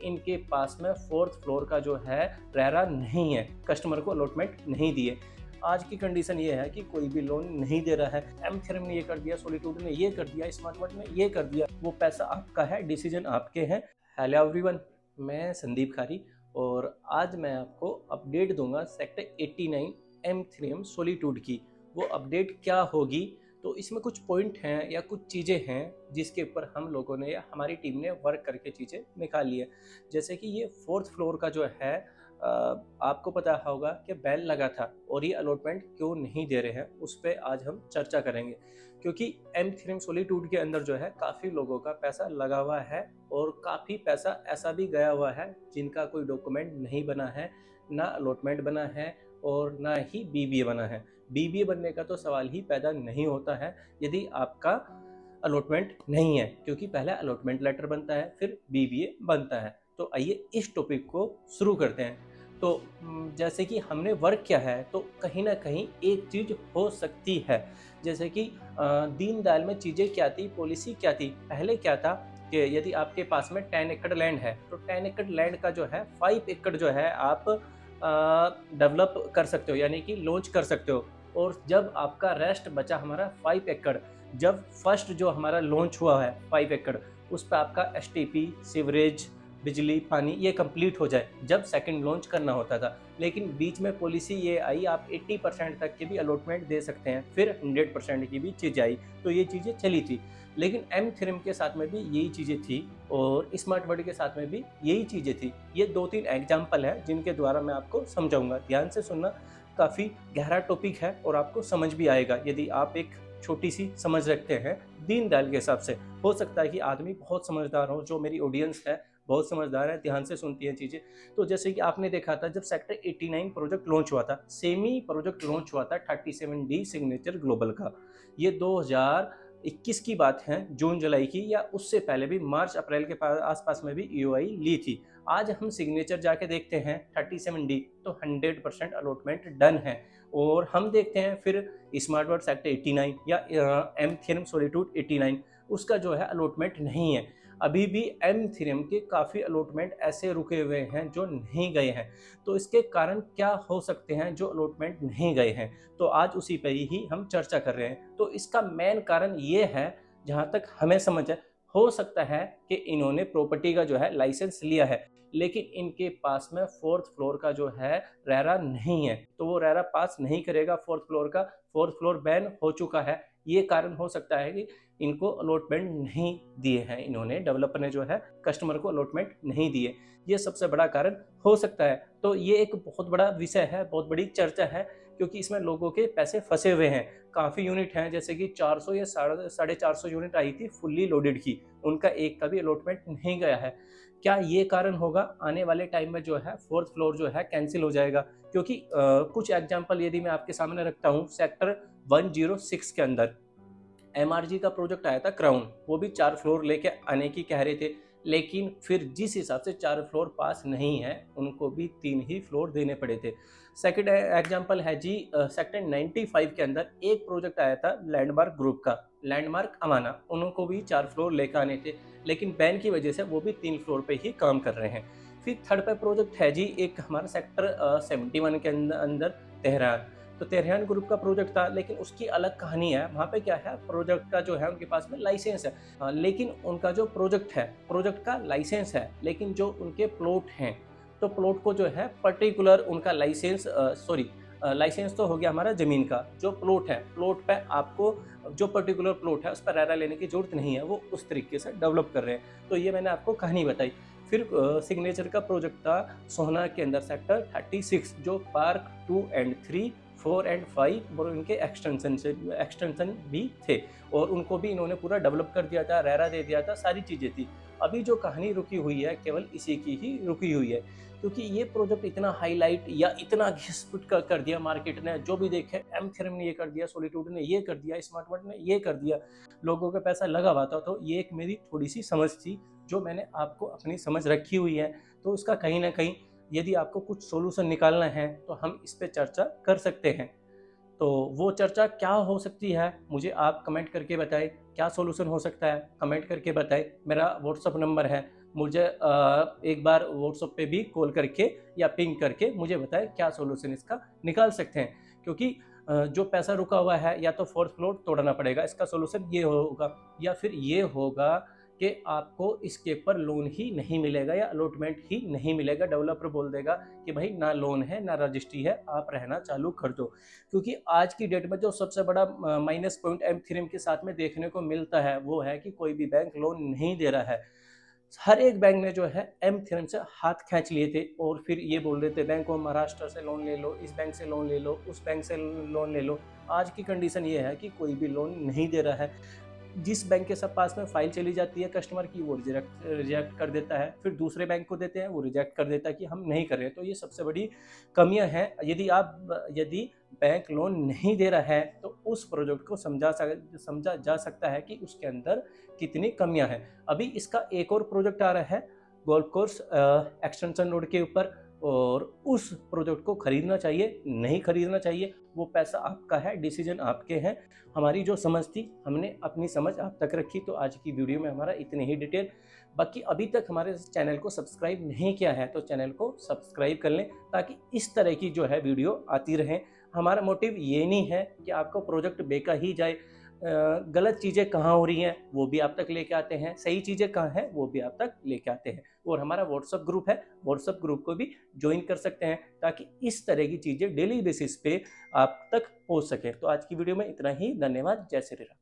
इनके पास में fourth floor का जो है रेरा नहीं है, कस्टमर को अलॉटमेंट नहीं दिए। आज की कंडीशन ये है कि कोई भी लोन नहीं दे रहा है। एम थ्योरम ने ये कर दिया, सॉलिट्यूड ने ये कर दिया, स्मार्ट वर्ड ने ये कर दिया। वो पैसा आपका है, डिसीजन आपके हैं। हेलो एवरीवन, मैं संदीप खारी और आज मैं आपको अपडेट दूंगा सेक्टर 89 एम थ्योरम सॉलिट्यूड की। वो अपडेट क्या होगी, तो इसमें कुछ पॉइंट हैं या कुछ चीज़ें हैं जिसके ऊपर हम लोगों ने या हमारी टीम ने वर्क करके चीज़ें निकाली है। जैसे कि ये फोर्थ फ्लोर का जो है आपको पता होगा कि बैन लगा था और ये अलॉटमेंट क्यों नहीं दे रहे हैं, उस पर आज हम चर्चा करेंगे। क्योंकि एम थ्योरम सॉलिट्यूड के अंदर जो है काफ़ी लोगों का पैसा लगा हुआ है और काफ़ी पैसा ऐसा भी गया हुआ है जिनका कोई डॉक्यूमेंट नहीं बना है, ना अलॉटमेंट बना है और ना ही बीबीए बना है। बीबीए बनने का तो सवाल ही पैदा नहीं होता है यदि आपका अलॉटमेंट नहीं है, क्योंकि पहले अलॉटमेंट लेटर बनता है फिर बीबीए बनता है। तो आइए इस टॉपिक को शुरू करते हैं। तो जैसे कि हमने वर्क किया है तो कहीं ना कहीं एक चीज़ हो सकती है, जैसे कि दीनदयाल में चीज़ें क्या थी, पॉलिसी क्या थी। पहले क्या था कि यदि आपके पास में 10 एकड़ लैंड है तो 10 एकड़ लैंड का जो है 5 एकड़ जो है आप डेवलप कर सकते हो, यानी कि लॉन्च कर सकते हो। और जब आपका रेस्ट बचा हमारा 5 एकड़, जब फर्स्ट जो हमारा लॉन्च हुआ है 5 एकड़, उस पर आपका एसटीपी, सीवरेज, बिजली, पानी ये कंप्लीट हो जाए, जब सेकंड लॉन्च करना होता था। लेकिन बीच में पॉलिसी ये आई, आप 80% तक की भी अलॉटमेंट दे सकते हैं, फिर 100% की भी चीज़ आई, तो ये चीज़ें चली थी। लेकिन एम थ्योरम के साथ में भी यही चीज़ें थी और स्मार्ट वर्ड के साथ में भी यही चीज़ें थी। ये 2-3 एग्जाम्पल हैं जिनके द्वारा मैं आपको समझाऊंगा। ध्यान से सुनना, काफ़ी गहरा टॉपिक है और आपको समझ भी आएगा यदि आप एक छोटी सी समझ रखते हैं दीनदयाल के हिसाब से। हो सकता है कि आदमी बहुत समझदार हो, जो मेरी ऑडियंस है बहुत समझदार है, ध्यान से सुनती है चीज़ें। तो जैसे कि आपने देखा था जब सेक्टर 89 प्रोजेक्ट लॉन्च हुआ था, सेमी प्रोजेक्ट लॉन्च हुआ था 37D सिग्नेचर ग्लोबल का। ये 2021 की बात है, जून जुलाई की, या उससे पहले भी मार्च अप्रैल के आसपास में भी ईओआई ली थी। आज हम सिग्नेचर जाके देखते हैं 37D, तो 100% अलॉटमेंट डन है। और हम देखते हैं फिर स्मार्ट वर्ड सेक्टर 89 या एम थ्योरम सॉलिट्यूड 89, उसका जो है अलॉटमेंट नहीं है। अभी भी एम थ्योरम के काफ़ी अलॉटमेंट ऐसे रुके हुए हैं जो नहीं गए हैं। तो इसके कारण क्या हो सकते हैं जो अलॉटमेंट नहीं गए हैं, तो आज उसी पर ही हम चर्चा कर रहे हैं। तो इसका मेन कारण ये है, जहाँ तक हमें समझ है, हो सकता है कि इन्होंने प्रॉपर्टी का जो है लाइसेंस लिया है, लेकिन इनके पास में फोर्थ फ्लोर का जो है रेरा नहीं है, तो वो रेरा पास नहीं करेगा फोर्थ फ्लोर का। फोर्थ फ्लोर बैन हो चुका है। ये कारण हो सकता है कि इनको अलॉटमेंट नहीं दिए हैं, इन्होंने, डेवलपर ने जो है कस्टमर को अलॉटमेंट नहीं दिए। ये सबसे बड़ा कारण हो सकता है। तो ये एक बहुत बड़ा विषय है, बहुत बड़ी चर्चा है, क्योंकि इसमें लोगों के पैसे फंसे हुए हैं। काफ़ी यूनिट हैं, जैसे कि 400 या 450 यूनिट आई थी फुल्ली लोडेड की, उनका एक का भी अलॉटमेंट नहीं गया है। क्या ये कारण होगा आने वाले टाइम में जो है फोर्थ फ्लोर जो है कैंसिल हो जाएगा? क्योंकि कुछ एग्जांपल यदि मैं आपके सामने रखता हूँ, सेक्टर 106 के अंदर एमआरजी का प्रोजेक्ट आया था क्राउन, वो भी 4 फ्लोर लेके आने की कह रहे थे, लेकिन फिर जिस हिसाब से 4 फ्लोर पास नहीं है, उनको भी 3 ही फ्लोर देने पड़े थे। सेकंड एग्जांपल है जी सेक्टर 95 के अंदर एक प्रोजेक्ट आया था लैंडमार्क ग्रुप का, लैंडमार्क अमाना, उनको भी 4 फ्लोर लेकर आने थे, लेकिन बैन की वजह से वो भी 3 फ्लोर पे ही काम कर रहे हैं। फिर थर्ड पे प्रोजेक्ट है जी एक हमारा सेक्टर 71 के अंदर तेहरान। तो तेहरान ग्रुप का प्रोजेक्ट था, लेकिन उसकी अलग कहानी है। वहाँ पे क्या है, प्रोजेक्ट का जो है उनके पास में लाइसेंस है, लेकिन उनका जो प्रोजेक्ट है, प्रोजेक्ट का लाइसेंस है, लेकिन जो उनके प्लॉट हैं, तो प्लॉट को जो है पर्टिकुलर उनका लाइसेंस, सॉरी, लाइसेंस तो हो गया हमारा ज़मीन का, जो प्लॉट है, प्लॉट पे आपको जो पर्टिकुलर प्लॉट है उस पर रेरा लेने की जरूरत नहीं है, वो उस तरीके से डेवलप कर रहे हैं। तो ये मैंने आपको कहानी बताई। फिर सिग्नेचर का प्रोजेक्ट था सोहना के अंदर सेक्टर 36, जो पार्क 2 एंड 3, 4 एंड 5 और उनके एक्सटेंशन भी थे, और उनको भी इन्होंने पूरा डेवलप कर दिया था, रेरा दे दिया था, सारी चीज़ें थी। अभी जो कहानी रुकी हुई है केवल इसी की ही रुकी हुई है, क्योंकि ये प्रोजेक्ट इतना हाईलाइट या इतना घिस-पिट कर दिया मार्केट ने, जो भी देखे एम थ्योरम ने ये कर दिया, सॉलिट्यूड ने ये कर दिया, स्मार्ट वर्ड ने ये कर दिया, लोगों का पैसा लगा हुआ था। तो ये एक मेरी थोड़ी सी समझ थी, जो मैंने आपको अपनी समझ रखी हुई है। तो उसका कहीं ना कहीं यदि आपको कुछ सॉल्यूशन निकालना है तो हम इस पे चर्चा कर सकते हैं। तो वो चर्चा क्या हो सकती है, मुझे आप कमेंट करके बताएं। क्या सॉल्यूशन हो सकता है, कमेंट करके बताएं। मेरा व्हाट्सअप नंबर है मुझे एक बार व्हाट्सएप पे भी कॉल करके या पिंग करके मुझे बताएं क्या सोल्यूशन इसका निकाल सकते हैं, क्योंकि जो पैसा रुका हुआ है या तो फोर्थ फ्लोर तोड़ना पड़ेगा, इसका सोल्यूशन ये होगा, या फिर ये होगा कि आपको इसके ऊपर लोन ही नहीं मिलेगा या अलॉटमेंट ही नहीं मिलेगा। डेवलपर बोल देगा कि भाई ना लोन है ना रजिस्ट्री है, आप रहना चालू कर दो। क्योंकि आज की डेट में जो सबसे बड़ा माइनस पॉइंट एम थ्रीम के साथ में देखने को मिलता है वो है कि कोई भी बैंक लोन नहीं दे रहा है। हर एक बैंक ने जो है एम थ्योरम से हाथ खींच लिए थे और फिर ये बोल रहे थे बैंक ऑफ महाराष्ट्र से लोन ले लो, इस बैंक से लोन ले लो, उस बैंक से लोन ले लो। आज की कंडीशन ये है कि कोई भी लोन नहीं दे रहा है। जिस बैंक के सब पास में फाइल चली जाती है कस्टमर की, वो रिजेक्ट कर देता है, फिर दूसरे बैंक को देते हैं, वो रिजेक्ट कर देता है कि हम नहीं कर रहे। तो ये सबसे बड़ी कमियां हैं। यदि बैंक लोन नहीं दे रहा है तो उस प्रोजेक्ट को समझा जा सकता है कि उसके अंदर कितनी कमियां हैं। अभी इसका एक और प्रोजेक्ट आ रहा है गोल्फ कोर्स एक्सटेंशन रोड के ऊपर, और उस प्रोजेक्ट को खरीदना चाहिए नहीं खरीदना चाहिए वो पैसा आपका है, डिसीजन आपके हैं। हमारी जो समझ थी हमने अपनी समझ आप तक रखी। तो आज की वीडियो में हमारा इतनी ही डिटेल। बाकी अभी तक हमारे चैनल को सब्सक्राइब नहीं किया है तो चैनल को सब्सक्राइब कर लें, ताकि इस तरह की जो है वीडियो आती रहे। हमारा मोटिव ये नहीं है कि आपको प्रोजेक्ट बेका ही जाए। गलत चीज़ें कहाँ हो रही हैं वो भी आप तक लेके आते हैं, सही चीज़ें कहाँ हैं वो भी आप तक लेके आते हैं। और हमारा व्हाट्सअप ग्रुप है, व्हाट्सअप ग्रुप को भी ज्वाइन कर सकते हैं, ताकि इस तरह की चीज़ें डेली बेसिस पे आप तक पहुंच सके। तो आज की वीडियो में इतना ही। धन्यवाद। जय श्री राम।